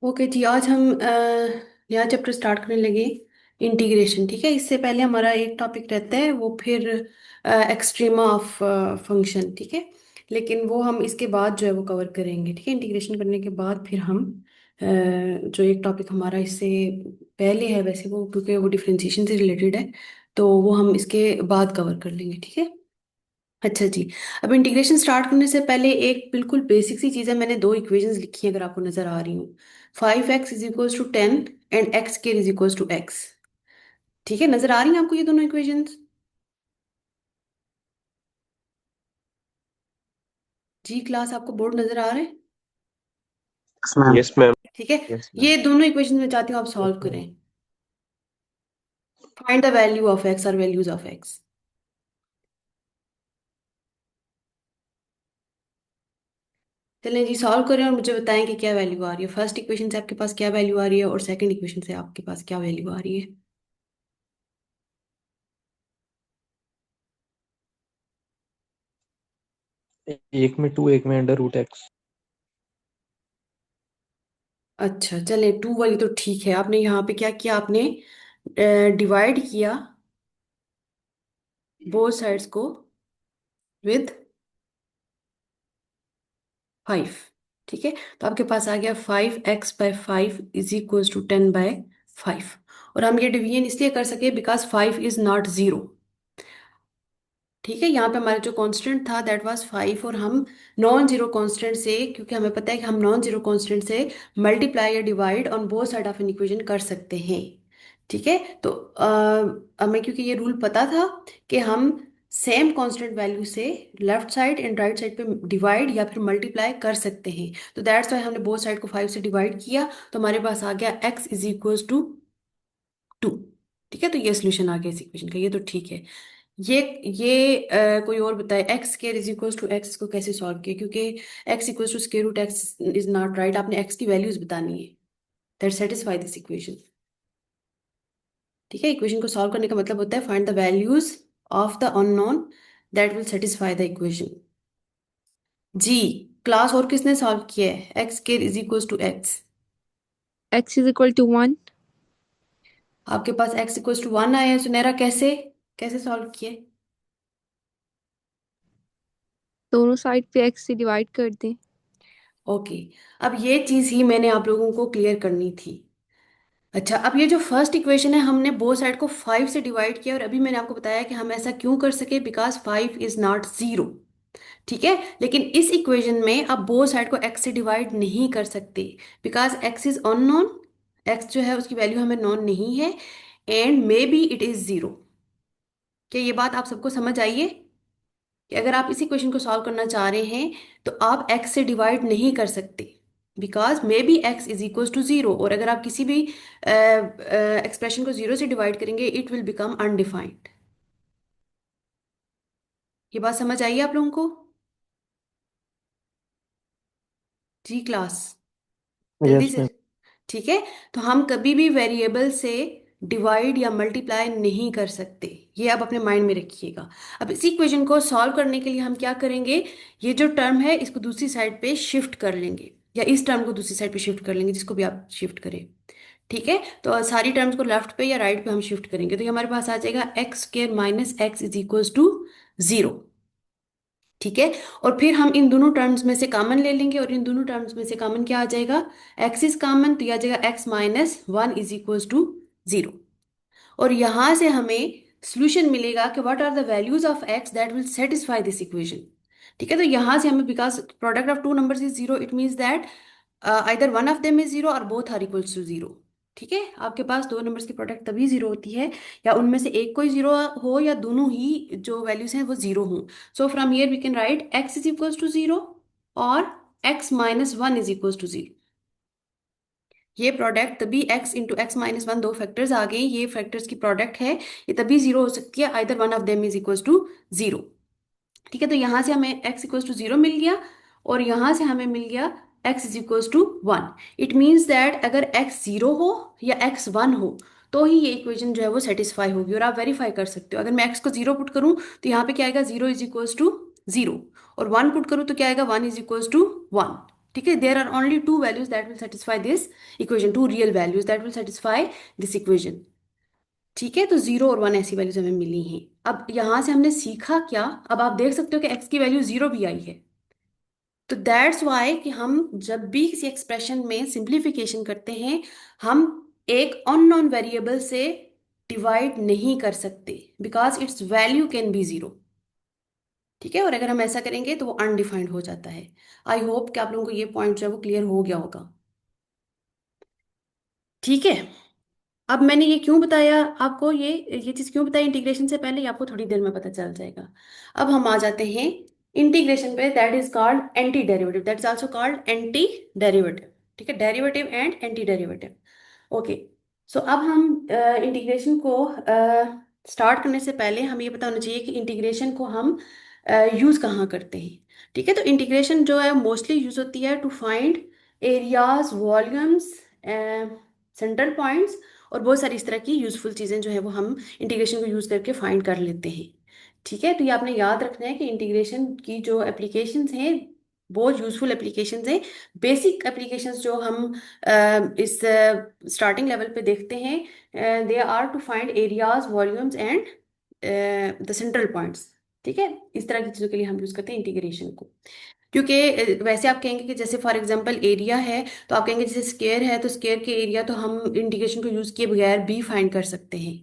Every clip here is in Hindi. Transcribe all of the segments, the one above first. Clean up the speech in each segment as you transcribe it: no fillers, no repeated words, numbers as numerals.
ओके जी, आज हम नया चैप्टर स्टार्ट करने लगे। इंटीग्रेशन। ठीक है, इससे पहले हमारा एक टॉपिक रहता है, वो फिर एक्सट्रीमा ऑफ फंक्शन। ठीक है, लेकिन वो हम इसके बाद जो है वो कवर करेंगे। ठीक है, इंटीग्रेशन करने के बाद फिर हम जो एक टॉपिक हमारा इससे पहले है, वैसे वो क्योंकि वो डिफरेंशिएशन से रिलेटेड है, तो वो हम इसके बाद कवर कर लेंगे। ठीक है। अच्छा जी, अब इंटीग्रेशन स्टार्ट करने से पहले एक बिल्कुल बेसिक सी चीज़ है। मैंने दो इक्वेशंस लिखी हैं, अगर आपको नजर आ रही हूँ। 5x = 10 and x² = x। ठीक है, नजर आ रही हैं आपको ये दोनों इक्वेशंस? जी क्लास, आपको बोर्ड नजर आ रहे हैं? Yes ma'am. Yes ma'am. ठीक है, यस मैम। ये दोनों इक्वेशंस मैं चाहती हूँ आप यस सॉल्व मैम। करें। Find the value of x और वैल्यूज ऑफ x। चलें जी, सॉल्व करें और मुझे बताएं कि क्या वैल्यू आ रही है। फर्स्ट इक्वेशन से आपके पास क्या वैल्यू आ रही है और सेकंड इक्वेशन से आपके पास क्या वैल्यू आ रही है। एक में 2, एक में √x। अच्छा चले, टू वाली तो ठीक है। आपने यहाँ पे क्या किया, आपने डिवाइड किया बोथ साइड्स को विद 5। ठीक है, तो आपके पास आ गया 5x/5 = 10/5। और हम ये डिवीजन इसलिए कर सके बिकॉज 5 इज नॉट 0। ठीक है, यहाँ पे हमारा जो कांस्टेंट था दैट वाज 5, और हम नॉन जीरो कांस्टेंट से, क्योंकि हमें पता है कि हम नॉन जीरो कांस्टेंट से मल्टीप्लाई या divide on both side of an equation कर सकते हैं। ठीक है, तो हमें क्योंकि ये रूल पता था कि हम सेम कांस्टेंट वैल्यू से left side and right side पे डिवाइड या फिर मल्टीप्लाई कर सकते हैं, तो दैट्स वाई हमने बोथ साइड को 5 से डिवाइड किया, तो हमारे पास आ गया x = 2। ठीक है, तो ये सोल्यूशन आ गया इस इक्वेशन का, ये तो ठीक है। ये कोई और बताए x² = x को कैसे सॉल्व किया, क्योंकि x = √x is not right. आपने x की वैल्यूज बतानी है दैट सेटिस्फाई दिस इक्वेशन। ठीक है, इक्वेशन को सॉल्व करने का मतलब होता है find the values of the unknown that will satisfy the equation. जी क्लास, और किसने सॉल्व किया है x²= x? x = 1। आपके पास x = 1 आया है सुनहरा, कैसे कैसे सॉल्व किए? दोनों साइड पे x से डिवाइड कर दें। ओके, अब ये चीज ही मैंने आप लोगों को क्लियर करनी थी। अच्छा, अब ये जो फर्स्ट इक्वेशन है, हमने बोथ साइड को 5 से डिवाइड किया, और अभी मैंने आपको बताया कि हम ऐसा क्यों कर सके, बिकॉज 5 इज नॉट 0। ठीक है, लेकिन इस इक्वेशन में आप बोथ साइड को x से डिवाइड नहीं कर सकते, because x is unknown. x जो है उसकी वैल्यू हमें नॉन नहीं है, and may be it is 0। क्या ये बात आप सबको समझ आई है कि अगर आप इस इक्वेशन को सॉल्व करना चाह रहे हैं तो आप x से डिवाइड नहीं कर सकते, बिकॉज मे बी x = 0, और अगर आप किसी भी एक्सप्रेशन को 0 से डिवाइड करेंगे इट विल बिकम अनडिफाइंड। ये बात समझ आई है आप लोगों को? जी क्लास, जल्दी यस से। मैम। ठीक है, तो हम कभी भी वेरिएबल से डिवाइड या मल्टीप्लाई नहीं कर सकते, ये आप अपने माइंड में रखिएगा। अब इसी इक्वेशन को सॉल्व करने के लिए हम क्या करेंगे, ये जो टर्म है इसको दूसरी साइड पे शिफ्ट कर लेंगे, या इस टर्म को दूसरी साइड पे शिफ्ट कर लेंगे, जिसको भी आप शिफ्ट करें। ठीक है, तो सारी टर्म्स को लेफ्ट पे या राइट पे हम शिफ्ट करेंगे, तो ये हमारे पास आ जाएगा x² - x = 0। ठीक है, और फिर हम इन दोनों टर्म्स में से कॉमन ले लेंगे, और इन दोनों टर्म्स में से कॉमन क्या आ जाएगा, x इज कॉमन, तो यह आ जाएगा x - 1 = 0। और यहां से हमें सॉल्यूशन मिलेगा कि what are the values of x that will satisfy this equation. ठीक है, तो यहां से हमें, because product of two numbers is 0, it means that either one of them is 0 और बोथ आर इक्वल्स टू 0। ठीक है, आपके पास दो नंबर्स की प्रोडक्ट तभी 0 होती है, या उनमें से एक कोई 0 हो या दोनों ही जो वैल्यूज हैं वो 0 हो। So from here we can write x = 0 और x - 1 = 0। ये प्रोडक्ट तभी x × x - 1, दो फैक्टर्स आ गए, ये फैक्टर्स की प्रोडक्ट है, ये तभी 0 हो सकती है, either one of them is equals to 0। ठीक है, तो यहां से हमें x = 0 मिल गया, और यहां से हमें मिल गया x = 1। इट मीन्स दैट अगर x 0 हो या x 1 हो, तो ही ये इक्वेशन जो है वो सेटिस्फाई होगी, और आप वेरीफाई कर सकते हो। अगर मैं x को 0 पुट करूं तो यहाँ पे क्या आएगा, 0 = 0, और 1 पुट करूं तो क्या आएगा, 1 = 1। ठीक है, there are only two values that will satisfy this equation, two real values that will satisfy this equation. ठीक है, तो 0 और 1 ऐसी वैल्यूज हमें मिली हैं। अब यहां से हमने सीखा क्या, अब आप देख सकते हो कि x की वैल्यू 0 भी आई है। तो दैट्स वाई कि हम जब भी किसी एक्सप्रेशन में सिंप्लीफिकेशन करते हैं, हम एक अननोन वेरिएबल से डिवाइड नहीं कर सकते, because it's value can be 0। ठीक है, और अगर हम ऐसा करेंगे तो वो अनडिफाइंड हो जाता है। आई होप कि आप लोगों को ये पॉइंट जो है वो क्लियर हो गया होगा। ठीक है, अब मैंने ये क्यों बताया आपको, ये चीज क्यों बताई इंटीग्रेशन से पहले, ये आपको थोड़ी देर में पता चल जाएगा। अब हम आ जाते हैं इंटीग्रेशन पे, that is called antiderivative, that is also called antiderivative. ठीक है, derivative and anti derivative. Okay, so अब हम इंटीग्रेशन को स्टार्ट करने से पहले हमें ये पता होना चाहिए कि इंटीग्रेशन को हम यूज कहाँ करते हैं। ठीक है, तो इंटीग्रेशन जो है मोस्टली यूज होती है to find areas, volumes, central points, और बहुत सारी इस तरह की यूजफुल चीज़ें जो है वो हम इंटीग्रेशन को यूज़ करके फाइंड कर लेते हैं। ठीक है, तो ये आपने याद रखना है कि इंटीग्रेशन की जो एप्लीकेशंस हैं बहुत यूजफुल एप्लीकेशंस हैं। बेसिक एप्लीकेशंस जो हम इस स्टार्टिंग लेवल पे देखते हैं, they are to find areas, volumes and the central points. ठीक है, इस तरह की चीज़ों के लिए हम यूज़ करते हैं इंटीग्रेशन को। क्योंकि वैसे आप कहेंगे कि जैसे फॉर एग्जांपल एरिया है, तो आप कहेंगे जैसे स्केयर है, तो स्केयर के एरिया तो हम इंटीग्रेशन को यूज किए बगैर भी फाइंड कर सकते हैं।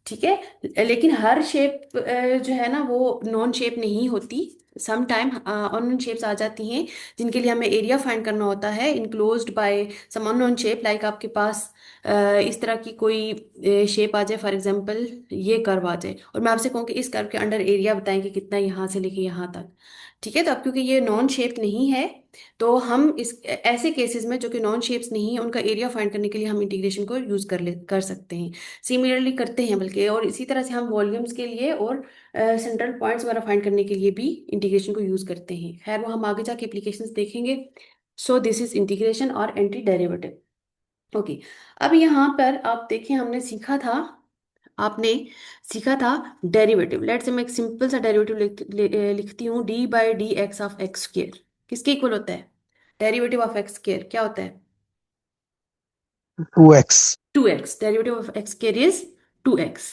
ठीक है, लेकिन हर शेप जो है ना वो नॉन शेप नहीं होती। सम टाइम अननोन शेप्स आ जाती हैं जिनके लिए हमें एरिया फाइंड करना होता है, enclosed by some unknown shape. Like आपके पास इस तरह की कोई शेप आ जाए, फॉर एग्जांपल ये कर्व आ जाए, और मैं आपसे कहूँ कि इस कर्व के अंडर एरिया बताएं कि कितना यहाँ से लेके यहाँ तक। ठीक है, तो अब क्योंकि ये नॉन शेप नहीं है, तो हम इस ऐसे केसेस में जो कि नॉन शेप्स नहीं है उनका एरिया फाइंड करने के लिए हम इंटीग्रेशन को यूज कर सकते हैं, सिमिलरली करते हैं बल्कि। और इसी तरह से हम वॉल्यूम्स के लिए और सेंट्रल पॉइंट्स वगैरह फाइंड करने के लिए भी इंटीग्रेशन को यूज करते हैं। खैर वो हम आगे जाके एप्लीकेशंस देखेंगे। सो दिस इज इंटीग्रेशन और एंटी डेरिवेटिव। ओके, अब यहाँ पर आप देखें हमने सीखा था, आपने सीखा था डेरिवेटिव। लेट्स से मैं एक सिंपल सा डेरिवेटिव लिखती हूँ, D by D X of x square किसके इक्वल होता है? डेरिवेटिव ऑफ एक्स स्क्र क्या होता है? 2x। 2x, derivative of x square is 2x।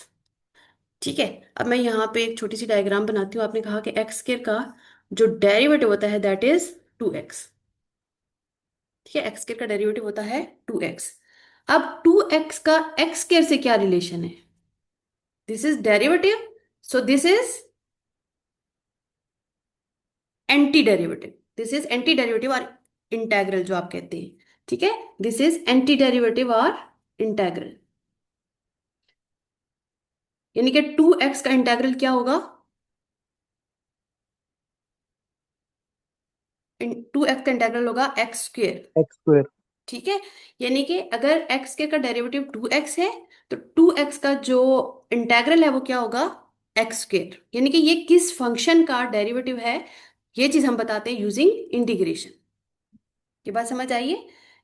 ठीक है, अब मैं यहाँ पे एक छोटी सी डायग्राम बनाती हूँ। आपने कहा कि एक्स स्क्र का जो डेरिवेटिव होता है दैट इज 2x। ठीक है, एक्स स्क्र का डेरिवेटिव होता है 2x। अब 2x का एक्स स्क्र से क्या रिलेशन है? This is derivative, so this is anti derivative. This is anti derivative और इंटेग्रल जो आप कहते हैं। ठीक है, दिस इज एंटी डेरिवेटिव और इंटेग्रल। यानी कि 2x का इंटेग्रल क्या होगा? 2x का इंटेग्रल होगा एक्स स्क्वेयर। x square. ठीक है, यानी कि अगर एक्स स्क्वेयर का डेरिवेटिव 2x है, तो 2x का जो इंटेग्रल है वो क्या होगा? X square. यानी कि ये किस फंक्शन का डेरिवेटिव है, ये चीज हम बताते हैं यूजिंग इंटीग्रेशन। ये बात समझ आइए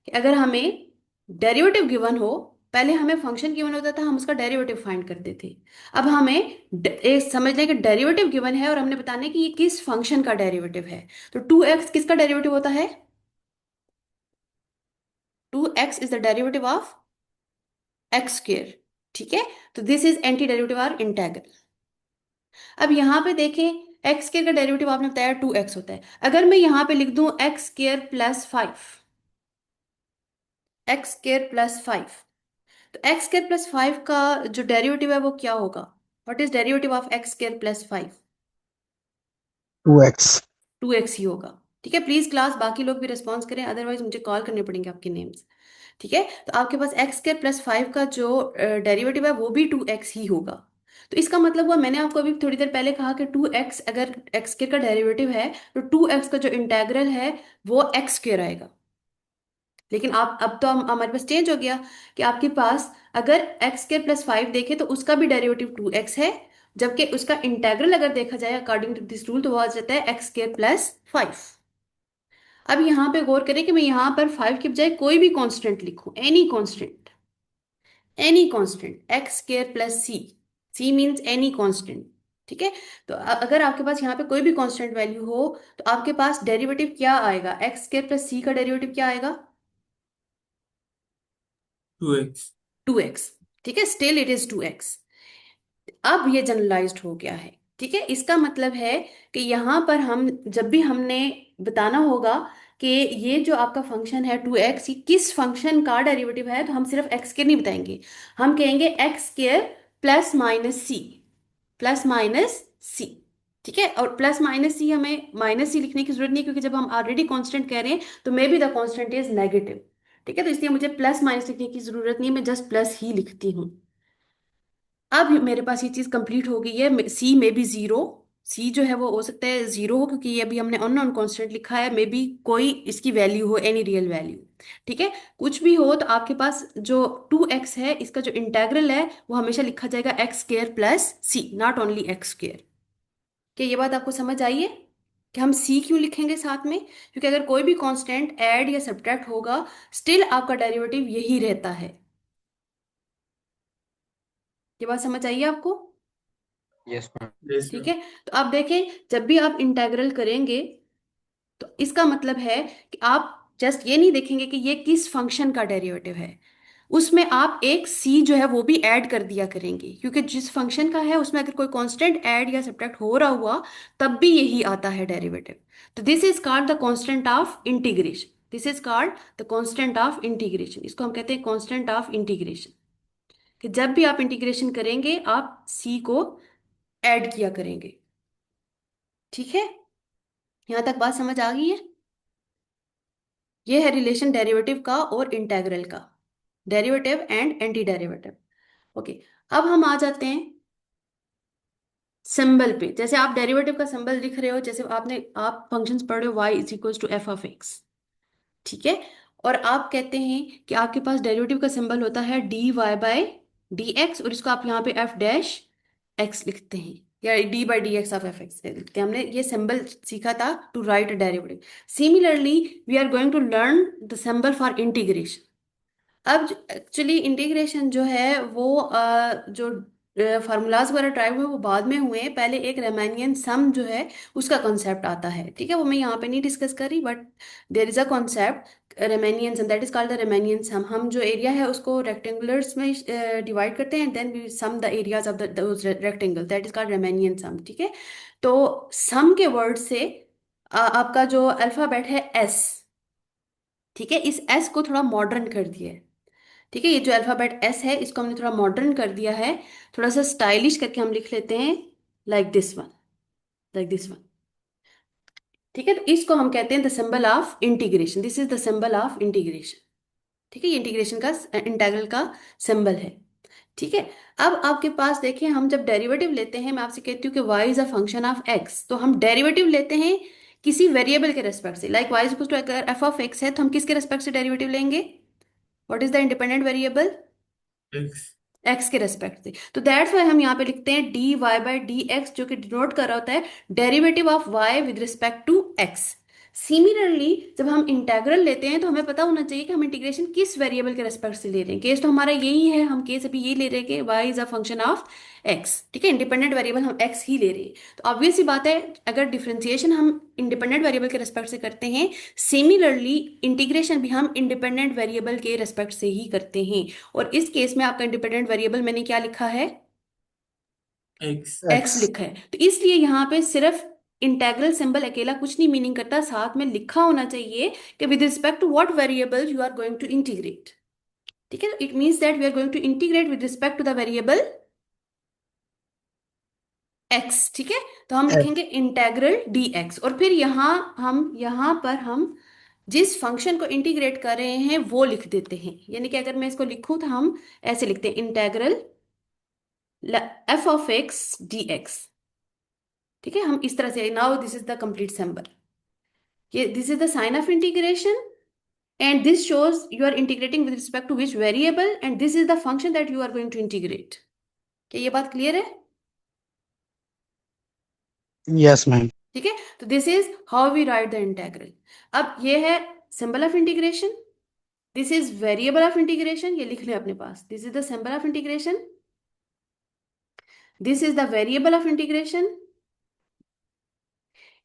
कि अगर हमें डेरिवेटिव गिवन हो, पहले हमें फंक्शन गिवन होता था, हम उसका डेरिवेटिव फाइंड करते थे। अब हमें समझ लें कि डेरिवेटिव गिवन है और हमने बताना है कि ये किस फंक्शन का डेरिवेटिव है। तो 2x किसका डेरिवेटिव होता है? 2x is the derivative of x square. ठीक है, तो दिस इज एंटी डेरिवेटिव और इंटेग्रल। अब यहाँ पे देखें, एक्स स्क्वेयर का डेरिवेटिव आपने बताया 2x होता है। अगर मैं यहाँ पे लिख दूं x square plus 5, x square plus 5, तो एक्स स्क्र प्लस 5 का जो डेरिवेटिव है वो क्या होगा? What is derivative of x square plus 5? 2x। 2x ही होगा। ठीक है, प्लीज क्लास बाकी लोग भी रिस्पॉन्स करें, अदरवाइज मुझे कॉल करने पड़ेंगे आपके नेम्स। ठीक है, तो आपके पास एक्स स्क्र प्लस 5 का जो डेरिवेटिव है वो भी 2x ही होगा। तो इसका मतलब हुआ, मैंने आपको अभी थोड़ी देर पहले कहा कि 2x अगर एक्स स्क्र का डेरिवेटिव है, तो 2x का जो इंटेग्रल है वो एक्स स्क्र आएगा। लेकिन आप अब तो हमारे पास चेंज हो गया कि आपके पास अगर एक्स स्क्र प्लस 5 देखे तो उसका भी डेरिवेटिव 2x है, जबकि उसका इंटेग्रल अगर देखा जाए अकॉर्डिंग टू दिस रूल तो वो आ जाता है एक्स स्क्र प्लस 5। अब यहाँ पे गौर करें कि मैं यहाँ पर 5 के बजाय कोई भी कांस्टेंट लिखूं, any constant, any constant, X square plus C, C means any constant. ठीक है। तो अगर आपके पास यहाँ पे कोई भी कांस्टेंट वैल्यू हो तो आपके पास डेरिवेटिव क्या आएगा, एक्स स्क्वायर प्लस सी का डेरिवेटिव क्या आएगा, 2x। 2x। ठीक है, स्टिल इट इज 2x। अब ये जनरलाइज्ड हो गया है। ठीक है, इसका मतलब है कि यहाँ पर हम जब भी हमने बताना होगा कि ये जो आपका फंक्शन है 2x, ये किस फंक्शन का डेरिवेटिव है, तो हम सिर्फ एक्स के नहीं बताएंगे, हम कहेंगे एक्स स्क्वायर प्लस माइनस सी, प्लस माइनस सी। ठीक है, और प्लस माइनस सी हमें माइनस सी लिखने की जरूरत नहीं है, क्योंकि जब हम ऑलरेडी कांस्टेंट कह रहे हैं तो may be the constant is negative. ठीक है, तो इसलिए मुझे प्लस माइनस लिखने की जरूरत नहीं है, मैं जस्ट प्लस ही लिखती हूँ। अब मेरे पास ये चीज कंप्लीट हो गई है, सी में भी जीरो, सी जो है वो हो सकता है जीरो हो, क्योंकि ये अभी हमने अननोन कांस्टेंट लिखा है, मे बी कोई इसकी वैल्यू हो, एनी रियल वैल्यू। ठीक है, कुछ भी हो तो आपके पास जो 2x है इसका जो इंटेग्रल है वो हमेशा लिखा जाएगा X square plus C, not only X square. क्या ये बात आपको समझ आई है कि हम सी क्यों लिखेंगे साथ में, क्योंकि अगर कोई भी कांस्टेंट ऐड या सब्ट्रैक्ट होगा स्टिल आपका डेरिवेटिव यही रहता है। ये बात समझ आई है आपको? Yes ma'am. यस ठीक मैम। है, तो आप देखें जब भी आप इंटेग्रल करेंगे तो इसका मतलब है कि आप जस्ट ये नहीं देखेंगे कि ये किस फंक्शन का डेरिवेटिव है, उसमें आप एक सी जो है वो भी ऐड कर दिया करेंगे, क्योंकि जिस फंक्शन का है उसमें अगर कोई कांस्टेंट ऐड या सब्ट्रैक्ट हो रहा हुआ तब भी यही आता है डेरिवेटिव। तो this is called the constant of integration, this is called the constant of integration, इसको हम कहते हैं कांस्टेंट ऑफ इंटीग्रेशन, कि जब भी आप इंटीग्रेशन करेंगे आप सी को ऐड किया करेंगे। ठीक है, यहां तक बात समझ आ गई है? ये है रिलेशन डेरिवेटिव का और इंटेग्रल का, derivative and anti derivative. Okay, अब हम आ जाते हैं सिंबल पे। जैसे आप डेरिवेटिव का सिंबल लिख रहे हो, जैसे आप फंक्शंस पढ़ रहे हो y is equal to F of x. ठीक है, और आप कहते हैं कि आपके पास डेरिवेटिव का सिंबल होता है D Y by D X, और इसको आप यहाँ पे एफ डैश एक्स लिखते हैं, या D by D X of F X लिखते हैं। हमने ये सिंबल सीखा था to write derivative. Similarly we are going to learn the symbol for integration. अब एक्चुअली इंटीग्रेशन जो है वो जो फार्मूलाज वगैरह ड्राइव हुए वो बाद में हुए हैं, पहले एक रेमानियन सम जो है उसका कॉन्सेप्ट आता है। ठीक है, वो मैं यहाँ पे नहीं डिस्कस करी, but there is a concept Riemannian sum, that is called the Riemannian sum. हम जो एरिया है उसको रेक्टेंगुलर्स में डिवाइड करते हैं, then we sum the areas of the rectangle, that is called Riemannian sum. ठीक है, तो सम के वर्ड से आपका जो अल्फाबेट है एस, ठीक है, इस एस को थोड़ा मॉडर्न कर दिया है। ठीक है, ये जो अल्फाबेट एस है इसको हमने थोड़ा मॉडर्न कर दिया है, थोड़ा सा स्टाइलिश करके हम लिख लेते हैं like this one, like this one. ठीक है, तो इसको हम कहते हैं the symbol of integration, this is the symbol of integration. ठीक है, ये इंटीग्रेशन का इंटीग्रल का सिंबल है। ठीक है, अब आपके पास देखिए, हम जब डेरिवेटिव लेते हैं, मैं आपसे कहती हूँ कि y is a function of x, तो हम डेरिवेटिव लेते हैं किसी वेरिएबल के रेस्पेक्ट से, like y is equal to, अगर f ऑफ x है तो हम किसके रेस्पेक्ट से डेरिवेटिव लेंगे, what is the independent variable, x। X के रेस्पेक्ट से। तो दैट्स वाई हम यहाँ पे लिखते हैं d y by D x, जो कि डिनोट कर रहा होता है derivative of y with respect to x. Similarly जब हम इंटेग्रल लेते हैं तो हमें पता होना चाहिए कि हम इंटीग्रेशन किस वेरिएबल के रेस्पेक्ट से ले रहे हैं। केस तो हमारा यही है, हम केस अभी ये ले रहे हैं कि y is a function of x. ठीक है, इंडिपेंडेंट वेरिएबल हम एक्स ही ले रहे हैं, तो ऑब्वियस सी बात है अगर डिफरेंशिएशन हम इंडिपेंडेंट वेरिएबल के रेस्पेक्ट से करते हैं, सिमिलरली इंटीग्रेशन भी हम इंडिपेंडेंट वेरिएबल के रेस्पेक्ट से ही करते हैं। और इस केस में आपका इंडिपेंडेंट वेरिएबल मैंने क्या लिखा है, x। एक्स लिखा है, तो इसलिए यहाँ पे सिर्फ इंटेग्रल सिंबल अकेला कुछ नहीं मीनिंग करता, साथ में लिखा होना चाहिए कि with respect to what variable you are going to integrate. ठीक है, it means that we are going to integrate with respect to the variable x. ठीक है, तो हम लिखेंगे इंटेग्रल डी एक्स, और फिर यहाँ पर हम जिस फंक्शन को इंटीग्रेट कर रहे हैं वो लिख देते हैं, यानी कि अगर मैं इसको लिखूं तो हम ऐसे लिखते हैं integral F of X D X. ठीक है, हम इस तरह से, now this is the complete symbol, ये this is the sign of integration, and this shows you are integrating with respect to which variable, and this is the function that you are going to integrate. क्या ये बात क्लियर है? Yes ma'am. ठीक है, तो this is how we write the integral. अब ये है symbol of integration, this is variable of integration, ये लिख लें अपने पास, this is the symbol of integration, This is the variable of integration,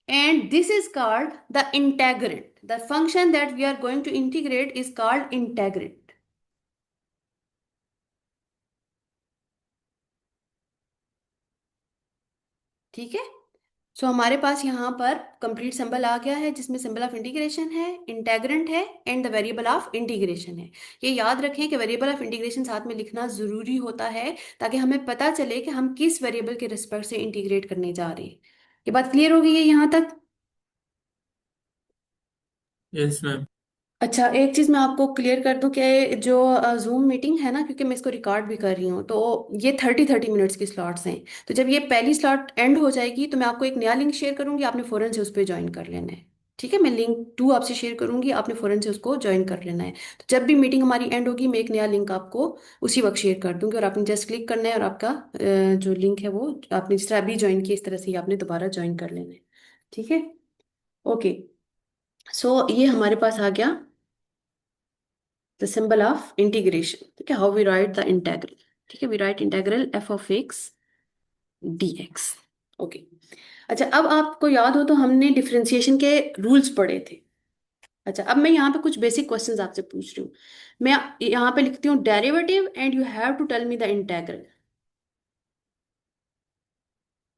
and this is called the integrand. The function that we are going to integrate is called integrand. ठीक है, सो हमारे पास यहाँ पर कंप्लीट सिंबल आ गया है जिसमें सिंबल ऑफ इंटीग्रेशन है, इंटेग्रेंट है and the variable of integration है। ये याद रखें कि वेरिएबल ऑफ इंटीग्रेशन साथ में लिखना जरूरी होता है ताकि हमें पता चले कि हम किस वेरिएबल के रिस्पेक्ट से इंटीग्रेट करने जा रहे हैं। ये बात क्लियर हो गई है यहाँ तक? Yes ma'am. अच्छा, एक चीज़ मैं आपको क्लियर कर दूं कि जो जूम मीटिंग है ना, क्योंकि मैं इसको रिकॉर्ड भी कर रही हूँ, तो ये 30-30 मिनट्स की स्लॉट्स हैं। तो जब ये पहली स्लॉट एंड हो जाएगी तो मैं आपको एक नया लिंक शेयर करूंगी, आपने फ़ौरन से उस पर ज्वाइन कर लेना है। ठीक है, मैं लिंक 2 आपसे शेयर करूंगी, आपने फ़ौरन से उसको ज्वाइन कर लेना है। तो जब भी मीटिंग हमारी एंड होगी मैं एक नया लिंक आपको उसी वक्त शेयर कर दूंगी और आपने जस्ट क्लिक करना है और आपका जो लिंक है वो आपने जिस तरह अभी ज्वाइन किया इस तरह से ही आपने दोबारा ज्वाइन कर लेना है। ठीक है, ओके। सो ये हमारे पास आ गया the symbol of integration। ठीक है, how we write the integral। ठीक है, we write integral f of x dx। Okay, अच्छा, अब आपको याद हो तो हमने डिफरेंशिएशन के रूल्स पढ़े थे। अच्छा, अब मैं यहाँ पे कुछ बेसिक क्वेश्चंस आपसे पूछ रही हूँ। मैं यहाँ पे लिखती हूँ derivative and you have to tell me the integral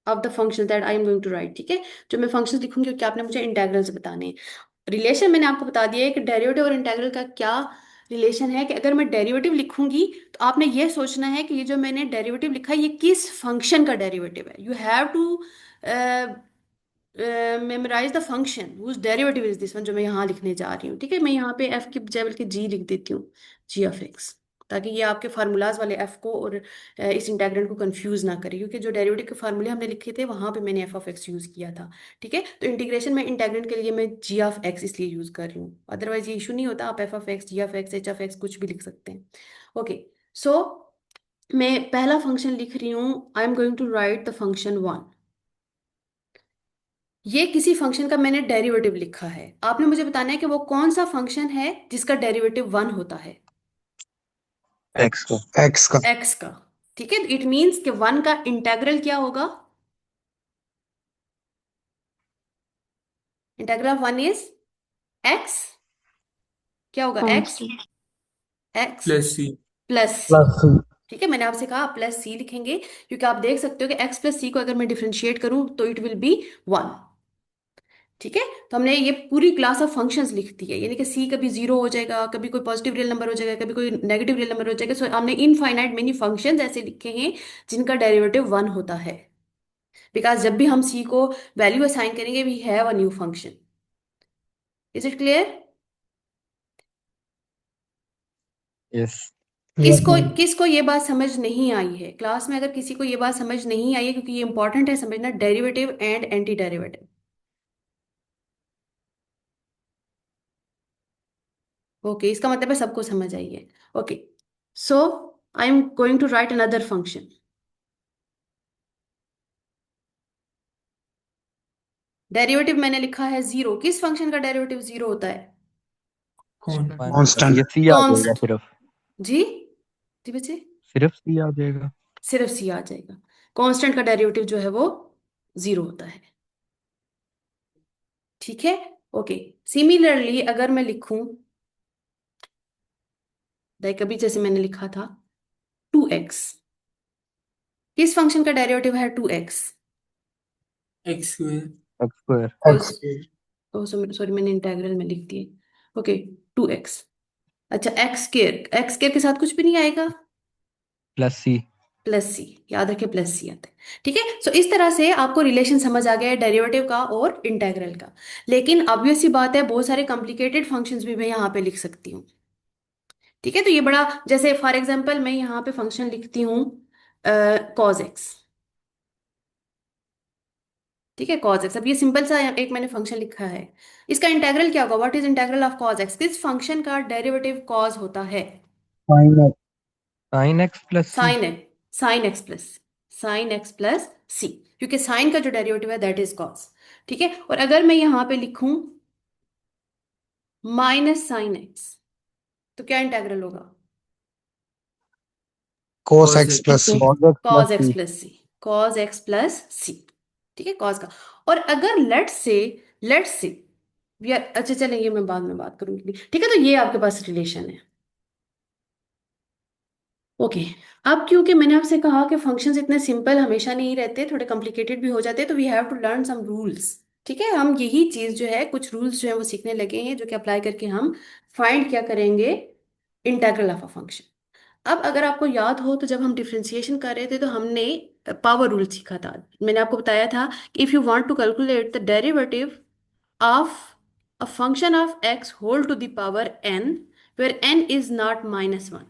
of the function that I am going to write. ठीक है, जो मैं फंक्शंस लिखूंगी क्या आपने मुझे इंटेग्रल्स बताने हैं। रिलेशन मैंने आपको बता दिया है कि डेरिवेटिव और इंटीग्रल का क्या रिलेशन है, कि अगर मैं डेरिवेटिव लिखूंगी तो आपने ये सोचना है कि ये जो मैंने डेरिवेटिव लिखा है ये किस फंक्शन का डेरिवेटिव है। You have to memorize the function whose derivative is this one, जो मैं यहाँ लिखने जा रही हूँ। ठीक है, मैं यहाँ पे एफ की बजाय बल्कि जी लिख देती हूँ, जी ऑफ एक्स, ताकि ये आपके फार्मूलाज वाले एफ को और इस इंटेग्रेंट को कंफ्यूज ना करे, क्योंकि जो डेरिवेटिव के फार्मूले हमने लिखे थे वहां पे मैंने एफ ऑफ एक्स यूज किया था। ठीक है, तो इंटीग्रेशन में इंटेग्रेंट के लिए मैं जी ऑफ एक्स इसलिए यूज कर रही हूँ, अदरवाइज ये इशू नहीं होता, आप f of x, g of x, h of x कुछ भी लिख सकते हैं। ओके, सो मैं पहला फंक्शन लिख रही हूँ, I am going to write the function 1। ये किसी फंक्शन का मैंने डेरिवेटिव लिखा है, आपने मुझे बताना है कि वो कौन सा फंक्शन है जिसका डेरिवेटिव 1 होता है। X को। X का। एक्स का। ठीक है, इट मीन्स कि 1 का इंटेग्रल क्या होगा? इंटेग्रल ऑफ 1 इज एक्स, क्या होगा? X, constant. एक्स प्लस सी। प्लस सी। Plus C. ठीक है, मैंने आपसे कहा प्लस सी लिखेंगे, क्योंकि आप देख सकते हो कि एक्स प्लस सी को अगर मैं डिफरेंशिएट करूं तो इट विल बी 1। ठीक है, तो हमने ये पूरी क्लास ऑफ फंक्शंस लिख दी है, यानी कि सी कभी जीरो हो जाएगा, कभी कोई पॉजिटिव रियल नंबर हो जाएगा, कभी कोई नेगेटिव रियल नंबर हो जाएगा। सो हमने इनफाइनाइट मेनी फंक्शंस ऐसे लिखे हैं जिनका डेरिवेटिव 1 होता है, बिकॉज जब भी हम सी को वैल्यू असाइन करेंगे we have a new function. Is it clear? Yes। Yes किसको मैम। किसको ये बात समझ नहीं आई है क्लास में? अगर किसी को ये बात समझ नहीं आई है, क्योंकि ये इंपॉर्टेंट है समझना, derivative and anti derivative. Okay, इसका मतलब है सबको समझ आई है। Okay, so I am going to write another function. Derivative मैंने लिखा है 0। किस फंक्शन का डेरिवेटिव 0 होता है? कौन? कांस्टेंट। ये C आ कॉन्स्ट जाएगा सिर्फ। जी, जी बच्चे, सिर्फ C आ जाएगा। सिर्फ सी आ जाएगा। कांस्टेंट का डेरिवेटिव जो है वो 0 होता है। ठीक है, ओके। सिमिलरली अगर मैं लिखूं, लाइक अभी जैसे मैंने लिखा था 2x, किस फंक्शन का डेरिवेटिव है 2x? X square. X square. X. Oh sorry, मैंने इंटेग्रल में लिख दिए। Okay, 2x। अच्छा, एक्स स्केयर के साथ कुछ भी नहीं आएगा, प्लस C। प्लस सी, याद रखें प्लस सी आता है। ठीक है, सो इस तरह से आपको रिलेशन समझ आ गया है डेरिवेटिव का और इंटेग्रल का। लेकिन ऑब्वियस सी बात है, बहुत सारे कॉम्प्लिकेटेड फंक्शंस भी मैं यहाँ पे लिख सकती हूँ। ठीक है, तो ये बड़ा, जैसे फॉर एग्जांपल मैं यहाँ पे फंक्शन लिखती हूँ कॉज एक्स। ठीक है, कॉज एक्स, अब ये सिंपल सा एक मैंने फंक्शन लिखा है, इसका इंटेग्रल क्या होगा? What is integral of cos X? किस फंक्शन का डेरिवेटिव कॉज होता है? Sine X. Sine X plus C। Sine X, sine X plus C, क्योंकि साइन का जो डेरिवेटिव है दैट इज कॉस। ठीक है, और अगर मैं यहां पे लिखूं माइनस साइन एक्स, तो क्या इंटेग्रल होगा? Cos Cos X x। Plus C. cos x cos plus X C। Plus C, cos x plus C, ठीक है, cos का। और अगर लेट्स से अच्छा चलें, ये मैं बाद में बात करूंगी, ठीक है। तो ये आपके पास रिलेशन है। ओके, अब क्योंकि मैंने आपसे कहा कि फंक्शंस इतने सिंपल हमेशा नहीं रहते, थोड़े कॉम्प्लिकेटेड भी हो जाते हैं, तो we have to learn some rules, ठीक है। हम यही चीज जो है, कुछ रूल्स जो है वो सीखने लगे हैं, जो कि अप्लाई करके हम फाइंड क्या करेंगे, इंटीग्रल ऑफ अ फंक्शन। अब अगर आपको याद हो तो जब हम डिफरेंशिएशन कर रहे थे तो हमने पावर रूल सीखा था। मैंने आपको बताया था कि if you want to calculate the derivative of a function of x whole to the power n where n is not -1,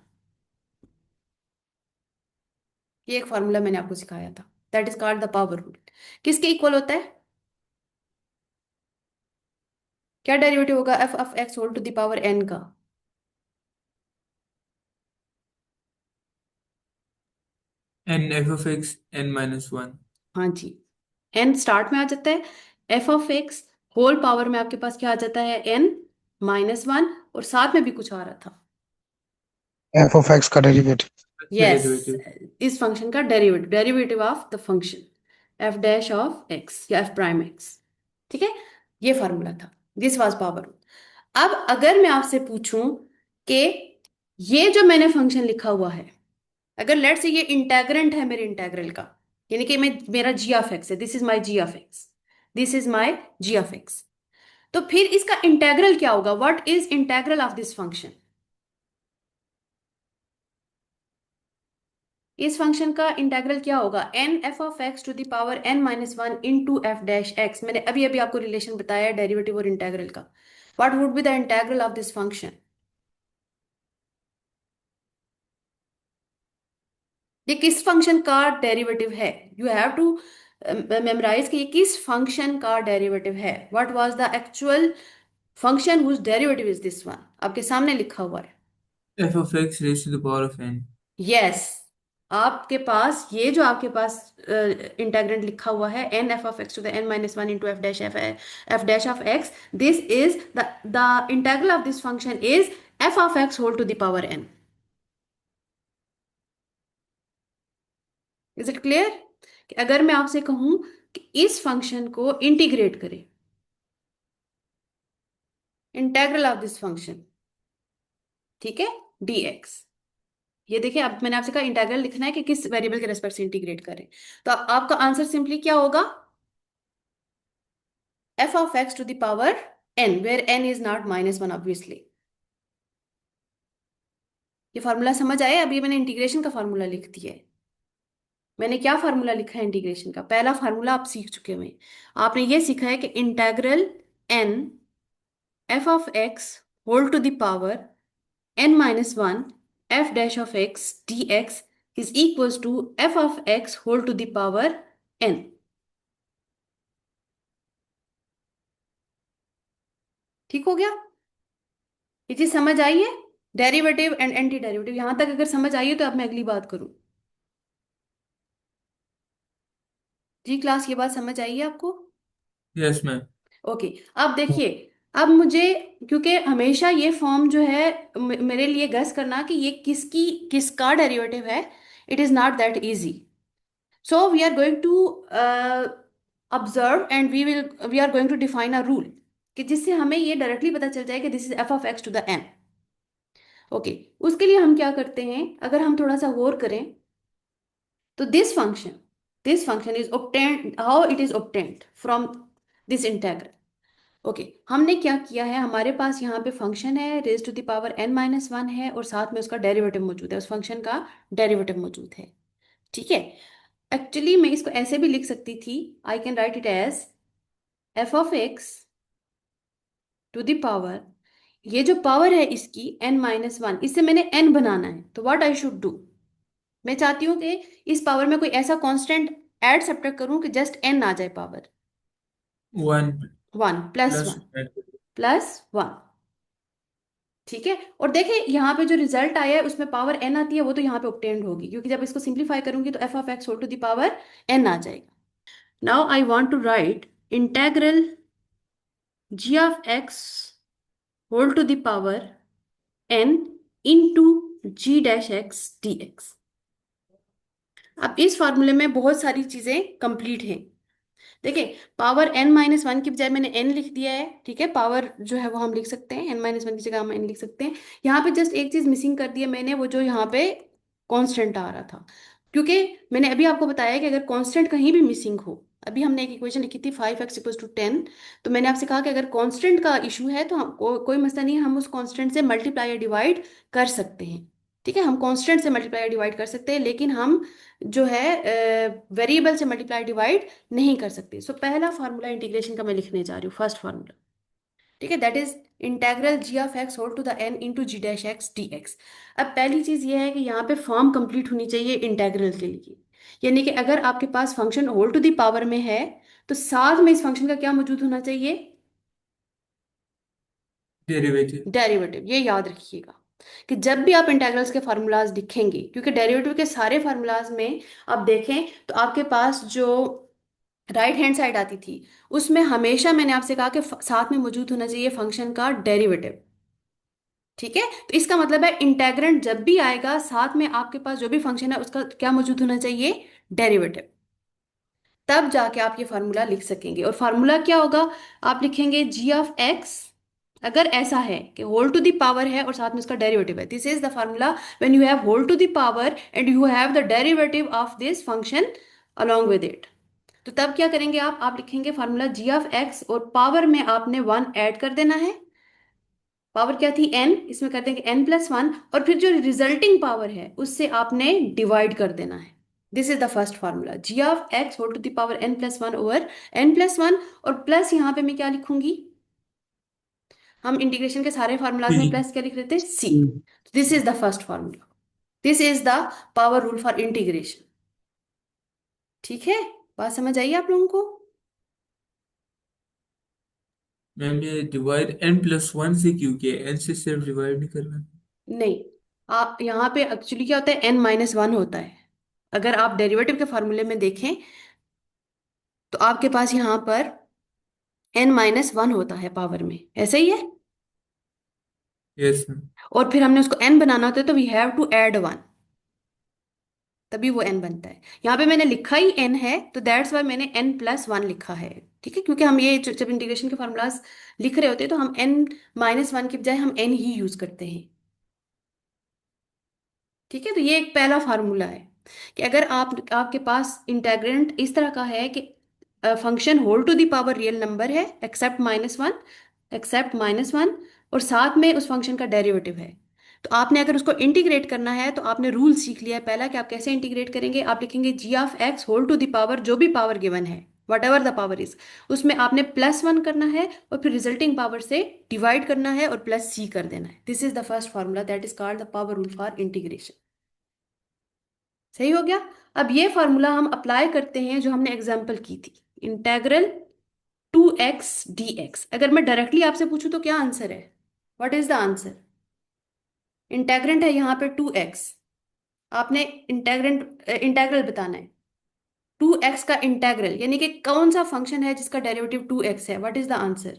ये एक फॉर्मूला मैंने आपको सिखाया था, that is called the power rule. किसके इक्वल होता है? क्या डेरिवेटिव होगा f of x whole to the power n का? n f of x n minus 1. हाँ जी, n स्टार्ट में आ जाता है, f of x whole power में आपके पास क्या आ जाता है, n-1, और साथ में भी कुछ आ रहा था, एफ ऑफ एक्स का डेरिवेटिव। The yes, derivative. इस फंक्शन का derivative of the function F dash of x या एफ प्राइम एक्स, ठीक है। ये फॉर्मूला था, दिस वाज पावर। अब अगर मैं आपसे पूछूं कि ये जो मैंने फंक्शन लिखा हुआ है, अगर लेट से ये इंटेग्रेंट है मेरे इंटेग्रल का, यानी कि मैं मेरा जी ऑफ एक्स है, this is my g of x, this is my g of x, तो फिर इसका इंटेग्रल क्या होगा? What is integral of this function? इस फंक्शन का इंटेग्रल क्या होगा? N f of x to the power n-1 into f dash x. मैंने अभी अभी आपको रिलेशन बताया डेरिवेटिव और इंटेग्रल का। What would be the integral of this function? ये किस फंक्शन का डेरिवेटिव है? यू हैव टू मेमोराइज कि ये किस फंक्शन का डेरिवेटिव है। What was the actual function whose derivative is this one, आपके सामने लिखा हुआ है। f of x raised to the power of n. Yes, आपके पास ये जो आपके पास इंटेग्रेंट लिखा हुआ है, n f of x to the n-1 into f dash of x, this is the integral of this function is f of x whole to the power n। Is it clear? कि अगर मैं आपसे कहूं कि इस फंक्शन को इंटीग्रेट करें, इंटेग्रल ऑफ दिस फंक्शन, ठीक है, dx, ये देखिए, अब मैंने आपसे कहा इंटीग्रल लिखना है कि किस वेरिएबल के रेस्पेक्ट से इंटीग्रेट करें, तो आपका आंसर सिंपली क्या होगा? F of x to the power n where n is not -1 obviously. ये फॉर्मूला समझ आया? अभी मैंने इंटीग्रेशन का फॉर्मूला लिख दिया है। मैंने क्या फॉर्मूला लिखा है इंटीग्रेशन का? पहला फॉर्मूला आप सीख चुके हुए हैं। आपने ये सीखा है कि integral n f of x whole to the power n-1 f dash of x dx is equals to f of x whole to the power n। ठीक हो गया? ये चीज समझ आई है? डेरिवेटिव एंड एंटी डेरिवेटिव, यहां तक अगर समझ आई है तो अब मैं अगली बात करूं। जी क्लास, ये बात समझ आई है आपको? Yes, ma'am. ओके, अब देखिए, अब मुझे, क्योंकि हमेशा ये फॉर्म जो है मेरे लिए गेस करना कि ये किसका डेरिवेटिव है, it is not that easy. So we are going to observe and we are going to define a rule कि जिससे हमें ये डायरेक्टली पता चल जाए कि this is f of x to the n। Okay, उसके लिए हम क्या करते हैं, अगर हम थोड़ा सा गौर करें तो this function is obtained, how it is obtained from this integral. Okay, हमने क्या किया है, हमारे पास यहाँ पे फंक्शन है raise to the power n-1 है, और साथ में उसका डेरिवेटिव मौजूद है, उस फंक्शन का डेरिवेटिव मौजूद है, ठीक है। एक्चुअली मैं इसको ऐसे भी लिख सकती थी, I can write it as f of x to the power, ये जो पावर है इसकी n-1, इससे मैंने n बनाना है, तो व्हाट आई शुड डू, मैं चाहती हूँ कि इस पावर में कोई ऐसा कांस्टेंट ऐड सब्ट्रैक्ट करूँ कि जस्ट n आ जाए पावर, 1 1 प्लस plus 1 1. प्लस 1, ठीक है। और देखिए यहाँ पे जो रिजल्ट आया है उसमें पावर n आती है, वो तो यहाँ पे ऑब्टेन्ड होगी, क्योंकि जब इसको सिंप्लीफाई करूंगी तो f of x whole to the power n आ जाएगा। Now I want to write integral g of x whole to the power n into g dash x dx। अब इस फार्मूले में बहुत सारी चीजें कंप्लीट हैं। देखिए, पावर n-1 की बजाय मैंने n लिख दिया है, ठीक है। पावर जो है वो हम लिख सकते हैं, n-1 की जगह हम n लिख सकते हैं। यहाँ पे जस्ट एक चीज मिसिंग कर दी है मैंने, वो जो यहाँ पे कांस्टेंट आ रहा था, क्योंकि मैंने अभी आपको बताया कि अगर कांस्टेंट कहीं भी मिसिंग हो, अभी हमने एक इक्वेशन लिखी थी 5x = 10, तो मैंने आपसे कहा कि अगर कांस्टेंट का इशू है तो कोई मसला नहीं है, हम उस कांस्टेंट से मल्टीप्लाई या डिवाइड कर सकते हैं। ठीक है, हम कांस्टेंट से मल्टीप्लाई या डिवाइड कर सकते हैं, लेकिन हम जो है वेरिएबल से मल्टीप्लाई डिवाइड नहीं कर सकते। सो पहला फार्मूला इंटीग्रेशन का मैं लिखने जा रही हूँ, फर्स्ट फार्मूला। ठीक है, that is integral g(x) whole to the n into g'(x) dx। अब पहली चीज ये है कि यहाँ पे फॉर्म कंप्लीट होनी चाहिए इंटेग्रल के लिए, यानी कि अगर आपके पास function whole to the power में है तो साथ में इस फंक्शन का क्या मौजूद होना चाहिए? डेरिवेटिव। डेरिवेटिव। ये याद रखिएगा कि जब भी आप इंटेग्रल्स के फार्मूलाज लिखेंगे, क्योंकि डेरिवेटिव के सारे फार्मूलाज में आप देखें तो आपके पास जो राइट हैंड साइड आती थी उसमें हमेशा मैंने आपसे कहा कि साथ में मौजूद होना चाहिए फंक्शन का डेरिवेटिव। ठीक है, तो इसका मतलब है इंटेग्रेंड जब भी आएगा साथ में आपके पास जो भी फंक्शन है उसका क्या मौजूद होना चाहिए? डेरिवेटिव। तब जाके आप ये फार्मूला लिख सकेंगे, और फार्मूला क्या होगा? आप लिखेंगे g(x), अगर ऐसा है कि होल टू द पावर है और साथ में इसका डेरिवेटिव है, this is the formula when you have whole to the power and you have the derivative of this function along with it. तो तब क्या करेंगे आप लिखेंगे फार्मूला g(x) और पावर में आपने 1 ऐड कर देना है। पावर क्या थी? n, इसमें कर देंगे n+1, और फिर जो रिजल्टिंग पावर है उससे आपने डिवाइड कर देना है। This is the first formula, g(x) whole to the power n+1 over n+1, और प्लस यहाँ पे मैं क्या लिखूंगी? हम इंटीग्रेशन के सारे फार्मूलाज में सी। प्लस क्या लिख रहे थे? c। This is the first formula, this is the power rule for integration. ठीक है, बात समझ आई आप लोगों को? मैम ये डिवाइड n+1 से क्यों किया? n से सिर्फ डिवाइड नहीं करना? नहीं, आप यहाँ पे एक्चुअली क्या होता है, n-1 होता है। अगर आप डेरिवेटिव के फार्मूले में देखें तो आपके पास यहाँ पर n-1 होता है पावर में, ऐसे ही है। Yes ma'am. और फिर हमने उसको n बनाना होता है तो वी हैव टू ऐड 1, तभी वो n बनता है। यहाँ पे मैंने लिखा ही n है तो दैट्स वाई मैंने n+1 लिखा है। ठीक है, क्योंकि हम ये जब इंटीग्रेशन के फार्मूलाज लिख रहे होते हैं तो हम n-1 की बजाय हम n ही यूज करते हैं। ठीक है, तो ये एक पहला फार्मूला है कि अगर आपके पास इंटेग्रेंट इस तरह का है कि function whole to the power real number है एक्सेप्ट -1 और साथ में उस फंक्शन का डेरिवेटिव है, तो आपने अगर उसको इंटीग्रेट करना है तो आपने रूल सीख लिया है पहला कि आप कैसे इंटीग्रेट करेंगे। आप लिखेंगे g(x) whole to the power, जो भी पावर गिवन है what ever the power is, उसमें आपने +1 करना है और फिर रिजल्टिंग पावर से डिवाइड करना है और प्लस c कर देना है। This is the first formula that is called the power rule for integration. सही हो गया। अब ये फार्मूला हम अप्लाई करते हैं जो हमने एग्जाम्पल की थी, इंटेग्रल 2x dx। अगर मैं डायरेक्टली आपसे पूछूं तो क्या आंसर है? What is the answer? Integrand है यहाँ पे 2x, आपने इंटेग्रल बताना है। 2x का इंटेग्रल यानी कि कौन सा फंक्शन है जिसका डेरिवेटिव 2x है? What is the answer?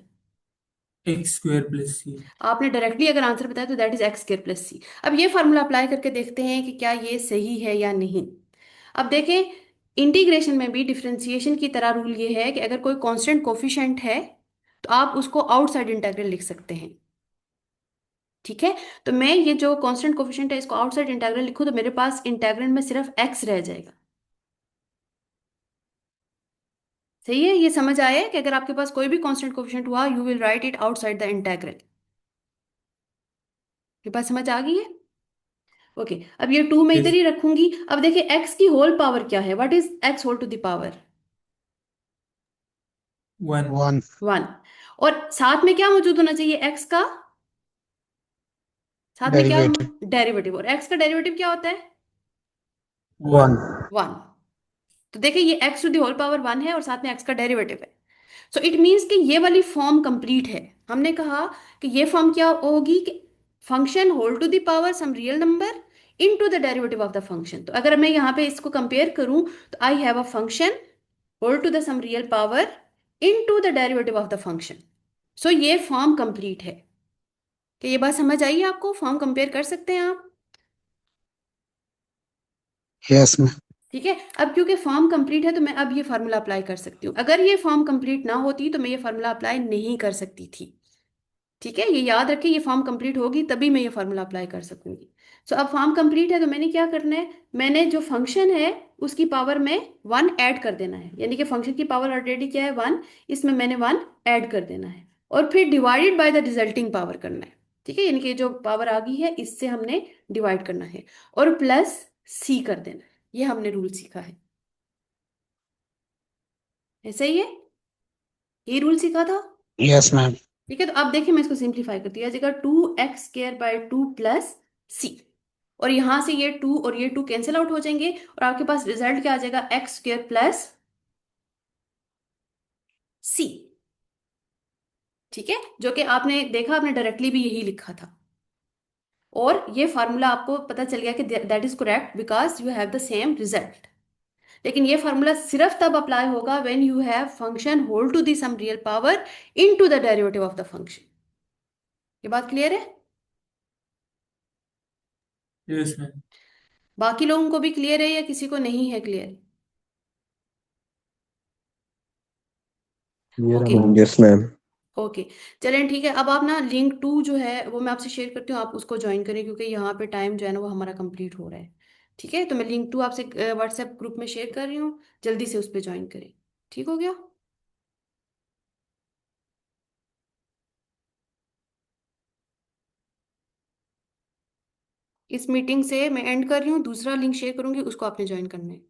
x² + c। आपने डायरेक्टली अगर आंसर बताया तो दैट इज x² + c। अब ये फार्मूला अप्लाई करके देखते हैं कि क्या ये सही है या नहीं। अब देखें, इंटीग्रेशन में भी डिफरेंशिएशन की तरह रूल ये है कि अगर कोई कांस्टेंट कोफिशिएंट है तो आप उसको आउटसाइड इंटीग्रल लिख सकते हैं। ठीक है, तो मैं ये जो कांस्टेंट कोफिशिएंट है इसको आउटसाइड इंटीग्रल लिखूं तो मेरे पास इंटीग्रल में सिर्फ x रह जाएगा। सही है, ये समझ आया है कि अगर आपके पास कोई भी कांस्टेंट कोफिशिएंट हुआ you will write it outside the integral. ये बात समझ आ गई है? ओके, अब ये 2 मैं इधर यस। ही रखूंगी। अब देखिए x की होल पावर क्या है? What is x whole to the power? 1। 1 1। और साथ में क्या मौजूद होना चाहिए x का? साथ में क्या? Derivative derivative. और x का डेरिवेटिव क्या होता है? 1 1। तो देखिए ये x to the whole power 1 है और साथ में x का डेरिवेटिव है। सो इट मीन्स कि ये वाली फॉर्म कंप्लीट है। हमने कहा कि ये फॉर्म क्या होगी कि function whole to the power some real number into the derivative of the function. तो अगर मैं यहाँ पे इसको कंपेयर करूं तो I have a function whole to the some real power into the derivative of the function. So ये फॉर्म कंप्लीट है। कि ये बात समझ आई आपको? फॉर्म कंपेयर कर सकते हैं आप? Yes ma'am. ठीक है। अब क्योंकि फॉर्म कंप्लीट है तो मैं अब ये फार्मूला अप्लाई कर सकती हूँ। अगर ये फॉर्म कंप्लीट ना होती तो मैं ये फार्मूला अप्लाई नहीं कर सकती थी। ठीक है, ये याद रखें, ये फॉर्म कंप्लीट होगी तभी मैं ये फार्मूला अप्लाई कर सकूंगी। सो अब फॉर्म कंप्लीट है तो मैंने क्या करना है, मैंने जो फंक्शन है उसकी पावर में 1 ऐड कर देना है, यानी कि फंक्शन की पावर ऑलरेडी क्या है 1, इसमें मैंने 1 ऐड कर देना है और फिर divided by the resulting power करना है। ठीक है, यानी कि जो पावर आ गई है इससे हमने डिवाइड करना है और प्लस सी कर देना है। ये हमने रूल सीखा है, ऐसा ही है, ये रूल सीखा था। Yes, ma'am. ठीक है, तो अब देखिए मैं इसको सिंप्लीफाई करती हूँ, जगह 2x² बाय 2 प्लस सी, और यहां से ये 2 और ये 2 कैंसिल आउट हो जाएंगे और आपके पास रिजल्ट क्या आ जाएगा, x² प्लस सी। ठीक है, जो कि आपने देखा, आपने डायरेक्टली भी यही लिखा था और ये फार्मूला आपको पता चल गया कि that is correct because you have the same result. लेकिन ये फार्मूला सिर्फ तब अप्लाई होगा when you have function whole to the some real power into the derivative of the function. ये बात क्लियर है? Yes ma'am. बाकी लोगों को भी क्लियर है या किसी को नहीं है क्लियर? क्लियर है okay ma'am. Yes, ma'am. Okay, चलें ठीक है। अब आप ना लिंक 2 जो है वो मैं आपसे शेयर करती हूँ, आप उसको ज्वाइन करें क्योंकि यहाँ पे टाइम जो है ना वो हमारा कंप्लीट हो रहा है। ठीक है, तो मैं लिंक 2 आपसे व्हाट्सएप ग्रुप में शेयर कर रही हूँ, जल्दी से उस पर ज्वाइन करें। ठीक हो गया? इस मीटिंग से मैं एंड कर रही हूँ, दूसरा लिंक शेयर करूंगी, उसको आपने ज्वाइन करना है।